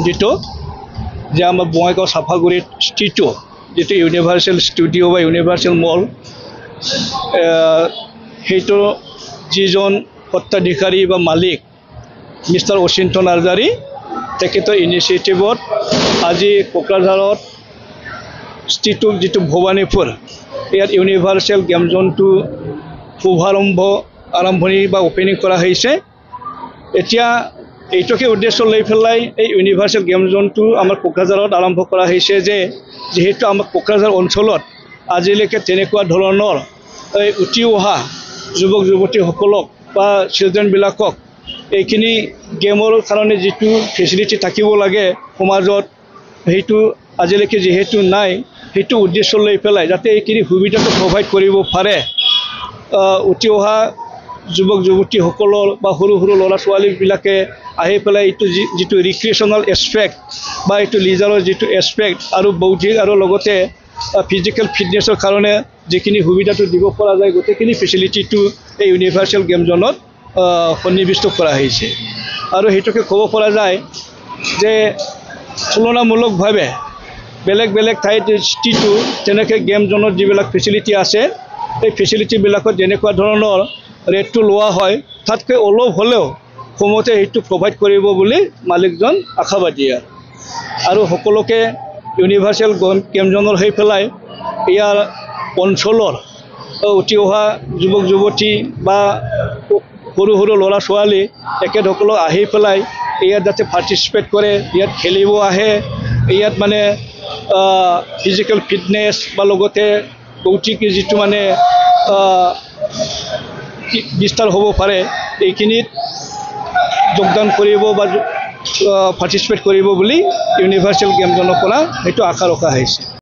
যিটো যে আমাৰ বঙাইগাঁও চাফাগুৰিত স্থিত যিটো ইউনিভাৰ্চেল ষ্টুডিঅ' বা ইউনিভাৰ্চেল মল সেইটো যিজন সত্ত্বাধিকাৰী বা মালিক মিষ্টাৰ অচিন্ত নাৰ্জাৰী তেখেতৰ ইনিচিয়েটিভত আজি কোকৰাঝাৰত স্থিত যিটো ভৱানীপুৰ ইয়াত ইউনিভাৰ্চেল গেম জ'নটো আৰম্ভণি বা অপেনিং কৰা হৈছে। এতিয়া এইটোকে উদ্দেশ্য লৈ পেলাই এই ইউনিভাৰ্চেল গেম জ'নটো আমাৰ কোকৰাঝাৰত আৰম্ভ কৰা হৈছে যে যিহেতু আমাৰ কোকৰাঝাৰ অঞ্চলত আজিলৈকে তেনেকুৱা ধৰণৰ উঠি অহা যুৱক যুৱতীসকলক বা চিলড্ৰেনবিলাকক এইখিনি গেমৰ কাৰণে যিটো ফেচিলিটি থাকিব লাগে সমাজত সেইটো আজিলৈকে যিহেতু নাই, সেইটো উদ্দেশ্য লৈ পেলাই যাতে এইখিনি সুবিধাটো প্ৰভাইড কৰিব পাৰে উঠি অহা যুৱক যুৱতীসকলৰ বা সৰু সৰু ল'ৰা ছোৱালীবিলাকে আহি পেলাই এইটো যিটো ৰিক্ৰিয়েশ্যনেল এছপেক্ট বা এইটো লিজাৰৰ যিটো এছপেক্ট আৰু বৌদ্ধিক আৰু লগতে ফিজিকেল ফিটনেছৰ কাৰণে যিখিনি সুবিধাটো দিব পৰা যায় গোটেইখিনি ফেচিলিটিটো এই ইউনিভাৰ্চেল গেম জ'নত সন্নিৱিষ্ট কৰা হৈছে। আৰু সেইটোকে ক'ব পৰা যায় যে তুলনামূলকভাৱে বেলেগ বেলেগ ঠাইত স্থিত তেনেকৈ গেম জ'নত যিবিলাক ফেচিলিটি আছে এই ফেচিলিটিবিলাকত যেনেকুৱা ধৰণৰ ৰেটটো লোৱা হয় তাতকৈ অলপ হ'লেও কমতে সেইটো প্ৰভাইড কৰিব বুলি মালিকজন আশাবাদী আৰু সকলোকে ইউনিভাৰ্চেল গেম জ'নৰ হৈ পেলাই ইয়াৰ অঞ্চলৰ উঠি অহা যুৱক যুৱতী বা সৰু সৰু ল'ৰা ছোৱালী তেখেতসকলক আহি পেলাই ইয়াত যাতে পাৰ্টিচিপেট কৰে, ইয়াত খেলিব আহে, ইয়াত মানে ফিজিকেল ফিটনেছ বা লগতে বৌদ্ধিক যিটো মানে বিস্তাৰ হ'ব পাৰে এইখিনিত যোগদান কৰিব বা পাৰ্টিচিপেট কৰিব বুলি ইউনিভাৰ্চেল গেম জ'নৰ পৰা সেইটো আশা ৰখা হৈছে।